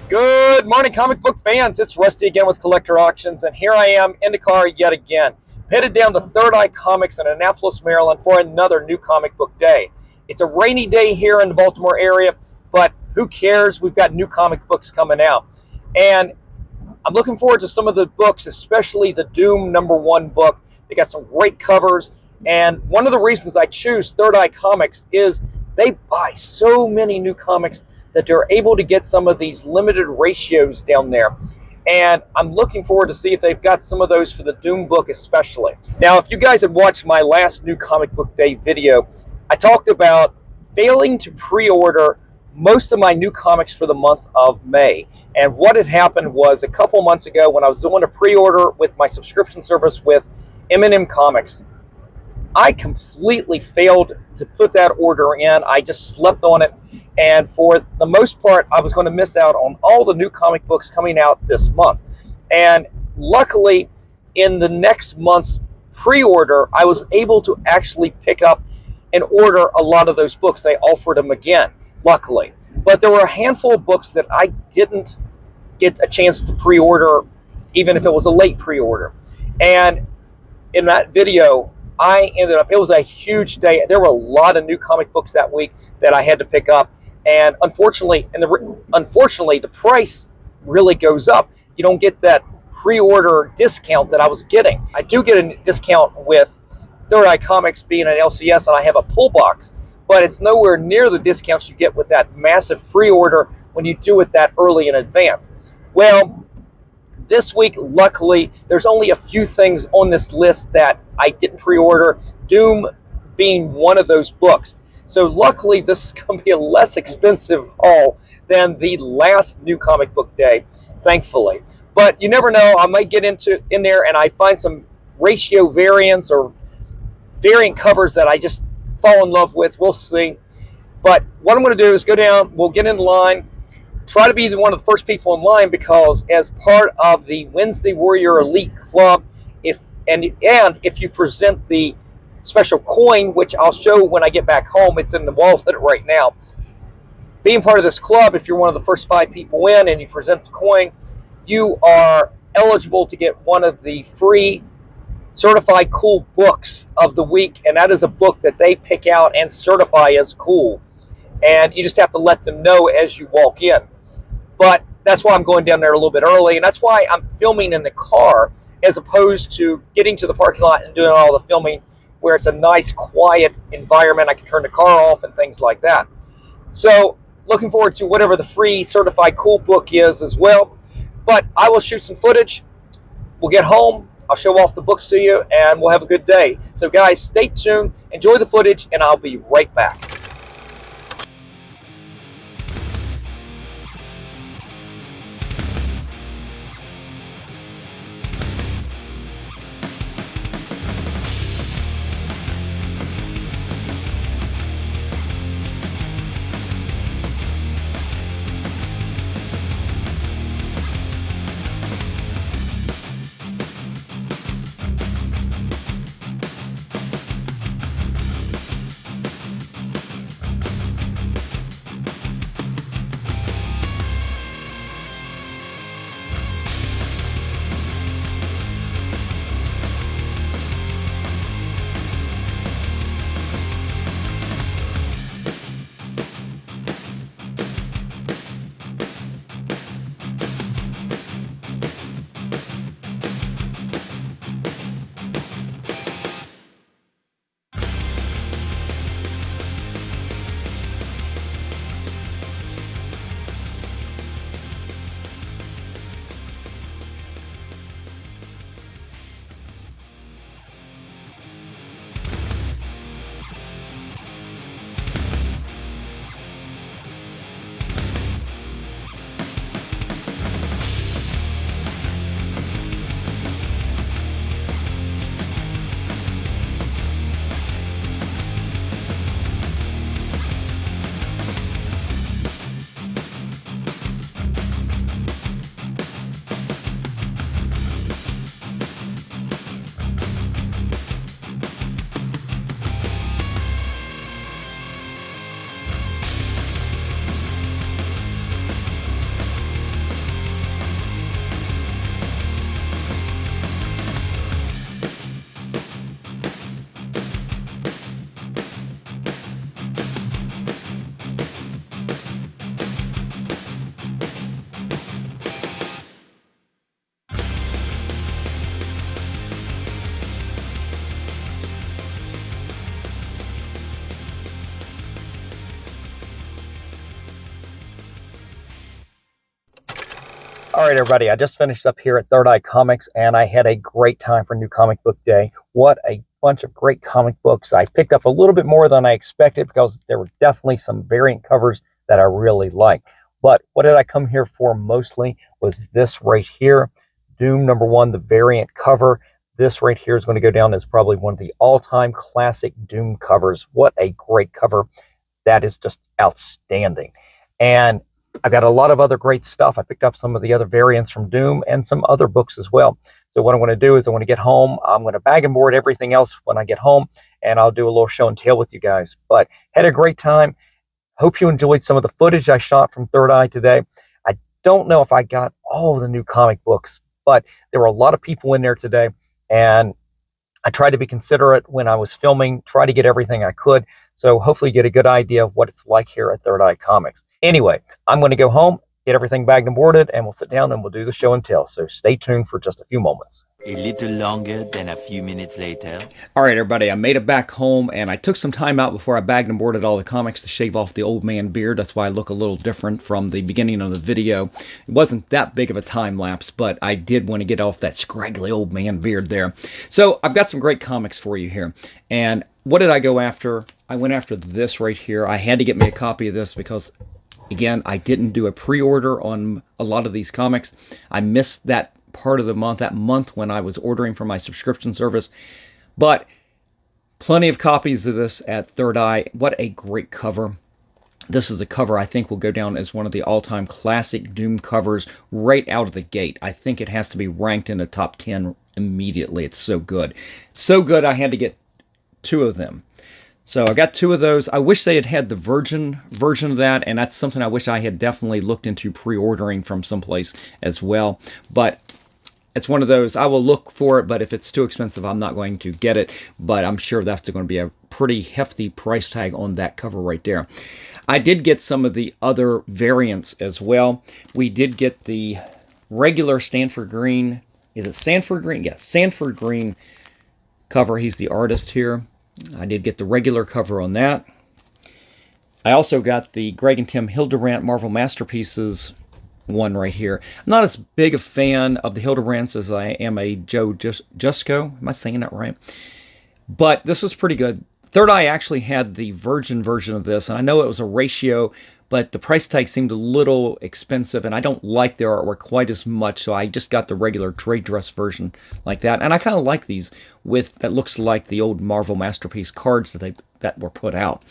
Good morning, comic book fans. It's Rusty again with Collector Auctions, and here I am in the car yet again, headed down to Third Eye Comics in Annapolis, Maryland for another new comic book day. It's a rainy day here in the Baltimore area, but who cares? We've got new comic books coming out. And I'm looking forward to some of the books, especially the Doom #1 book. They got some great covers, and one of the reasons I choose Third Eye Comics is they buy so many new comics that they're able to get some of these limited ratios down there. And I'm looking forward to see if they've got some of those for the Doom book especially. Now, if you guys had watched my last new comic book day video, I talked about failing to pre-order most of my new comics for the month of May. And what had happened was a couple months ago when I was doing a pre-order with my subscription service with M&M Comics, I completely failed to put that order in. I just slept on it. And for the most part, I was going to miss out on all the new comic books coming out this month. And luckily, in the next month's pre-order, I was able to actually pick up and order a lot of those books. They offered them again, luckily. But there were a handful of books that I didn't get a chance to pre-order, even if it was a late pre-order. And in that video, I ended up, it was a huge day. There were a lot of new comic books that week that I had to pick up. And unfortunately, the price really goes up. You don't get that pre-order discount that I was getting. I do get a discount with Third Eye Comics being an LCS, and I have a pull box, but it's nowhere near the discounts you get with that massive pre-order when you do it that early in advance. Well, this week, luckily, there's only a few things on this list that I didn't pre-order, Doom being one of those books. So luckily, this is going to be a less expensive haul than the last new comic book day, thankfully. But you never know, I might get in there and I find some ratio variants or variant covers that I just fall in love with. We'll see. But what I'm going to do is go down, we'll get in line, try to be one of the first people in line, because as part of the Wednesday Warrior Elite Club, if you present the special coin, which I'll show when I get back home, it's in the wallet right now. Being part of this club, if you're one of the first 5 people in and you present the coin, you are eligible to get one of the free certified cool books of the week, and that is a book that they pick out and certify as cool. And you just have to let them know as you walk in. But that's why I'm going down there a little bit early, and that's why I'm filming in the car as opposed to getting to the parking lot and doing all the filming where it's a nice, quiet environment. I can turn the car off and things like that. So looking forward to whatever the free certified cool book is as well. But I will shoot some footage. We'll get home. I'll show off the books to you, and we'll have a good day. So guys, stay tuned, enjoy the footage, and I'll be right back. All right, everybody, I just finished up here at Third Eye Comics, and I had a great time for New Comic Book Day. What a bunch of great comic books. I picked up a little bit more than I expected because there were definitely some variant covers that I really liked. But what did I come here for mostly was this right here, Doom #1, the variant cover. This right here is going to go down as probably one of the all-time classic Doom covers. What a great cover. That is just outstanding. And I've got a lot of other great stuff. I picked up some of the other variants from Doom and some other books as well. So what I'm going to do is I want to get home. I'm going to bag and board everything else when I get home, and I'll do a little show and tell with you guys. But had a great time. Hope you enjoyed some of the footage I shot from Third Eye today. I don't know if I got all of the new comic books, but there were a lot of people in there today, and I tried to be considerate when I was filming, try to get everything I could. So hopefully you get a good idea of what it's like here at Third Eye Comics. Anyway, I'm going to go home, get everything bagged and boarded, and we'll sit down and we'll do the show and tell. So stay tuned for just a few moments. A little longer than a few minutes later. All right, everybody, I made it back home, and I took some time out before I bagged and boarded all the comics to shave off the old man beard. That's why I look a little different from the beginning of the video. It wasn't that big of a time lapse, but I did want to get off that scraggly old man beard there. So I've got some great comics for you here. And what did I go after? I went after this right here. I had to get me a copy of this because, again, I didn't do a pre-order on a lot of these comics. I missed that part of the month, that month when I was ordering from my subscription service. But plenty of copies of this at Third Eye. What a great cover. This is a cover I think will go down as one of the all-time classic Doom covers right out of the gate. I think it has to be ranked in the top 10 immediately. It's so good. So good I had to get 2 of them. So I got 2 of those. I wish they had had the Virgin version of that, and that's something I wish I had definitely looked into pre-ordering from someplace as well. But it's one of those, I will look for it, but if it's too expensive, I'm not going to get it. But I'm sure that's going to be a pretty hefty price tag on that cover right there. I did get some of the other variants as well. We did get the regular Stanford Green. Is it Sanford Green? Yeah, Sanford Green cover. He's the artist here. I did get the regular cover on that. I also got the Greg and Tim Hildebrandt Marvel Masterpieces one right here. I'm not as big a fan of the Hildebrands as I am a Joe Jusko. Am I saying that right? But this was pretty good. Third Eye actually had the Virgin version of this, and I know it was a ratio, but the price tag seemed a little expensive, and I don't like their artwork quite as much, so I just got the regular trade dress version like that. And I kind of like these with that looks like the old Marvel Masterpiece cards that were put out.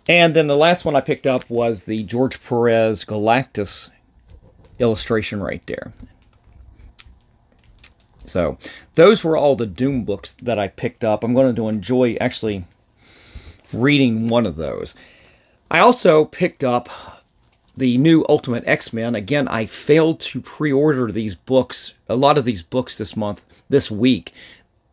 And then the last one I picked up was the George Perez Galactus illustration right there. So those were all the Doom books that I picked up. I'm going to enjoy actually reading one of those. I also picked up the new Ultimate X-Men. Again, I failed to pre-order these books, a lot of these books this week,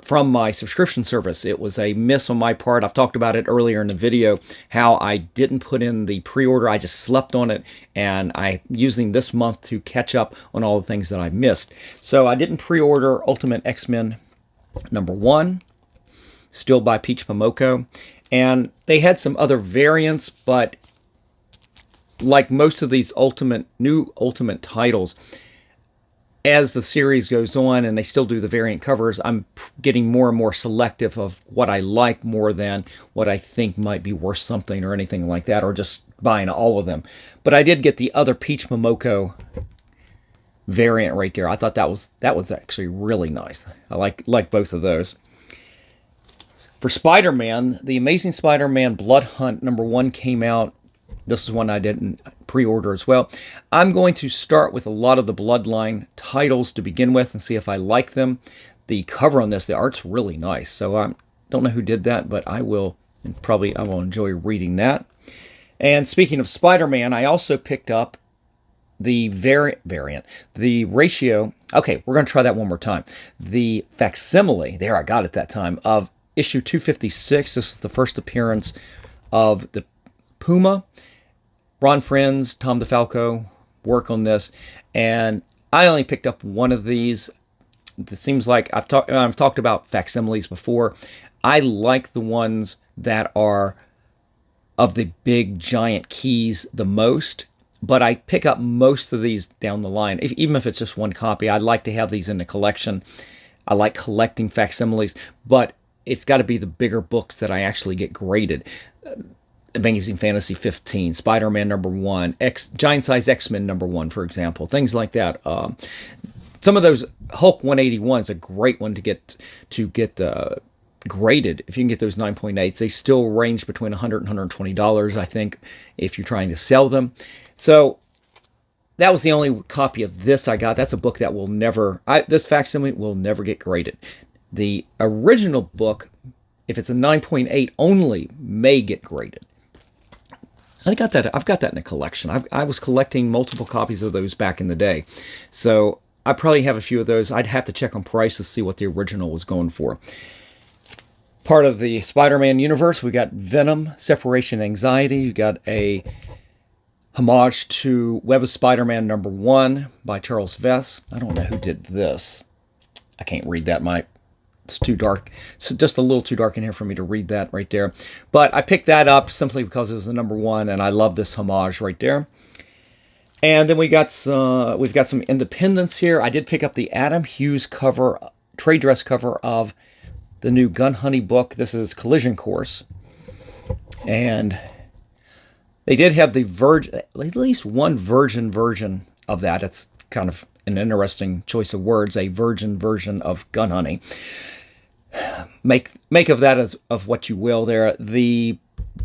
from my subscription service. It was a miss on my part. I've talked about it earlier in the video, how I didn't put in the pre-order. I just slept on it, and I'm using this month to catch up on all the things that I missed. So I didn't pre-order Ultimate X-Men #1, still by Peach Momoko. And they had some other variants, but like most of these new Ultimate titles, as the series goes on and they still do the variant covers, I'm getting more and more selective of what I like more than what I think might be worth something or anything like that, or just buying all of them. But I did get the other Peach Momoko variant right there. I thought that was actually really nice. I like both of those. For Spider-Man, the Amazing Spider-Man Blood Hunt #1 came out. This is one I didn't pre-order as well. I'm going to start with a lot of the Bloodline titles to begin with and see if I like them. The cover on this, the art's really nice. So I don't know who did that, but I will enjoy reading that. And speaking of Spider-Man, I also picked up the the ratio. Okay, we're going to try that one more time. The facsimile, there I got it that time, of issue 256. This is the first appearance of the Puma. Ron Friends, Tom DeFalco work on this, and I only picked up one of these. It seems like I've talked about facsimiles before. I like the ones that are of the big giant keys the most. but I pick up most of these down the line. Even if it's just one copy, I'd like to have these in the collection. I like collecting facsimiles, but it's got to be the bigger books that I actually get graded. Amazing Fantasy 15, Spider-Man #1, Giant Size X-Men #1, for example, things like that. Some of those Hulk 181 is a great one to get graded. If you can get those 9.8s, they still range between $100 and $120, I think, if you're trying to sell them. So that was the only copy of this I got. That's a book that will never, this facsimile will never get graded. The original book, if it's a 9.8 only, may get graded. I've got that in a collection. I was collecting multiple copies of those back in the day. So I probably have a few of those. I'd have to check on price to see what the original was going for. Part of the Spider-Man universe, we got Venom, Separation Anxiety. We got a homage to Web of Spider-Man #1 by Charles Vess. I don't know who did this. I can't read that. It's too dark. It's just a little too dark in here for me to read that right there. But I picked that up simply because it was the #1, and I love this homage right there. And then we've got some independents here. I did pick up the Adam Hughes cover, trade dress cover of the new Gun Honey book. This is Collision Course. And they did have the at least one virgin version of that. It's kind of an interesting choice of words, a virgin version of Gun Honey. Make of that as of what you will there.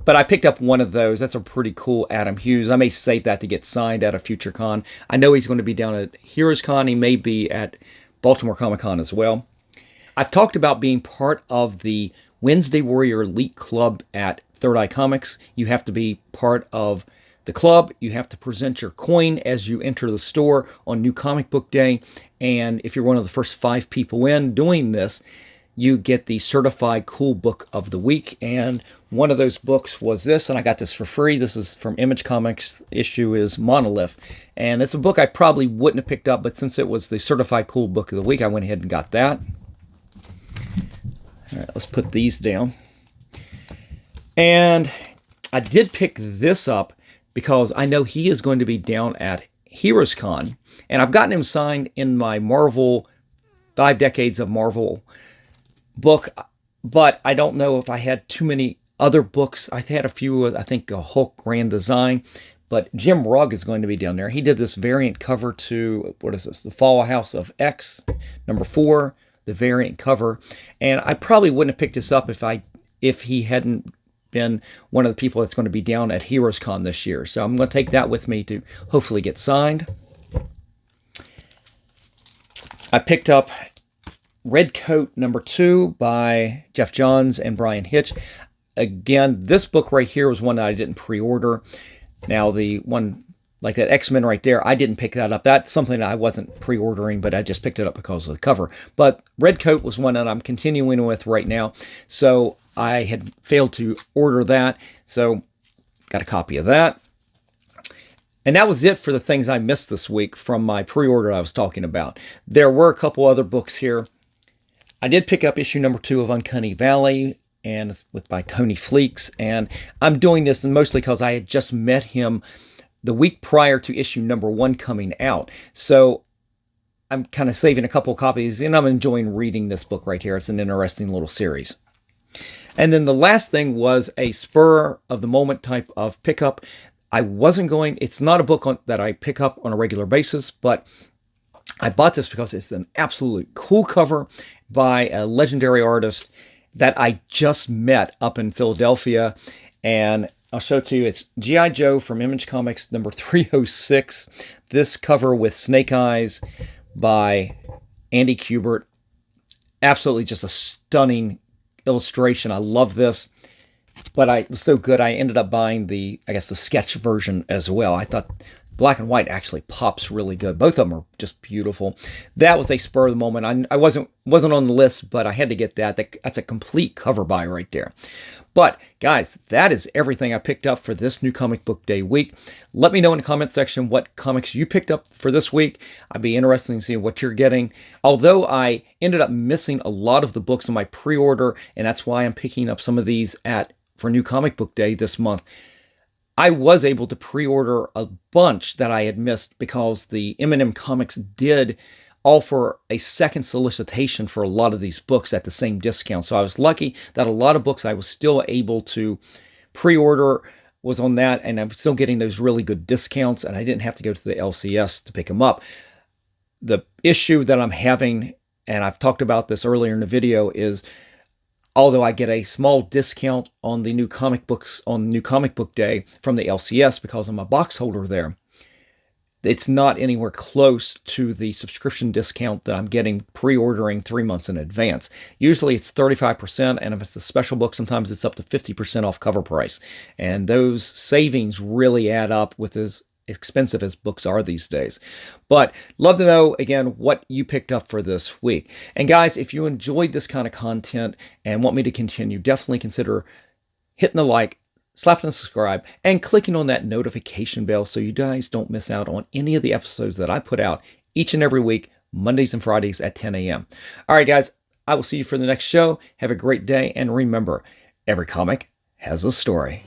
But I picked up one of those. That's a pretty cool Adam Hughes. I may save that to get signed at a future con. I know he's going to be down at Heroes Con. He may be at Baltimore Comic Con as well. I've talked about being part of the Wednesday Warrior Elite Club at Third Eye Comics. You have to be part of the club. You have to present your coin as you enter the store on New Comic Book Day. And if you're one of the first 5 people in doing this, you get the certified cool book of the week. And one of those books was this, and I got this for free. This is from Image Comics. The issue is Monolith. And it's a book I probably wouldn't have picked up, but since it was the certified cool book of the week, I went ahead and got that. All right, let's put these down. And I did pick this up because I know he is going to be down at Heroes Con. And I've gotten him signed in my Marvel, 5 Decades of Marvel book, but I don't know if I had too many other books. I had a few, I think, a Hulk Grand Design, but Jim Rugg is going to be down there. He did this variant cover to, what is this, The Fall House of X, #4, the variant cover. And I probably wouldn't have picked this up if he hadn't been one of the people that's going to be down at Heroes Con this year. So I'm going to take that with me to hopefully get signed. I picked up Red Coat #2 by Jeff Johns and Brian Hitch. Again, this book right here was one that I didn't pre-order. Now, the one like that X-Men right there, I didn't pick that up. That's something that I wasn't pre-ordering, but I just picked it up because of the cover. But Red Coat was one that I'm continuing with right now. So I had failed to order that. So got a copy of that. And that was it for the things I missed this week from my pre-order I was talking about. There were a couple other books here. I did pick up issue #2 of Uncanny Valley, and it's by Tony Fleeks. And I'm doing this mostly because I had just met him the week prior to issue #1 coming out. So I'm kind of saving a couple copies, and I'm enjoying reading this book right here. It's an interesting little series. And then the last thing was a spur of the moment type of pickup. It's not a book that I pick up on a regular basis, but I bought this because it's an absolutely cool cover by a legendary artist that I just met up in Philadelphia. And I'll show it to you. It's G.I. Joe from Image Comics #306. This cover with Snake Eyes by Andy Kubert. Absolutely just a stunning illustration. I love this. But it was so good, I ended up buying the sketch version as well. I thought black and white actually pops really good. Both of them are just beautiful. That was a spur of the moment. I wasn't on the list, but I had to get that. That's a complete cover buy right there. But guys, that is everything I picked up for this New Comic Book Day week. Let me know in the comment section what comics you picked up for this week. I'd be interested in seeing what you're getting. Although I ended up missing a lot of the books in my pre-order, and that's why I'm picking up some of these for New Comic Book Day this month. I was able to pre-order a bunch that I had missed because the M&M Comics did offer a second solicitation for a lot of these books at the same discount. So I was lucky that a lot of books I was still able to pre-order was on that, and I'm still getting those really good discounts, and I didn't have to go to the LCS to pick them up. The issue that I'm having, and I've talked about this earlier in the video, is although I get a small discount on the new comic books on New Comic Book Day from the LCS because I'm a box holder there, it's not anywhere close to the subscription discount that I'm getting pre-ordering 3 months in advance. Usually it's 35%, and if it's a special book, sometimes it's up to 50% off cover price. And those savings really add up with as expensive as books are these days. But love to know, again, what you picked up for this week. And guys, if you enjoyed this kind of content and want me to continue, definitely consider hitting the like, slapping the subscribe, and clicking on that notification bell so you guys don't miss out on any of the episodes that I put out each and every week, Mondays and Fridays at 10 a.m. All right, guys, I will see you for the next show. Have a great day, and remember, every comic has a story.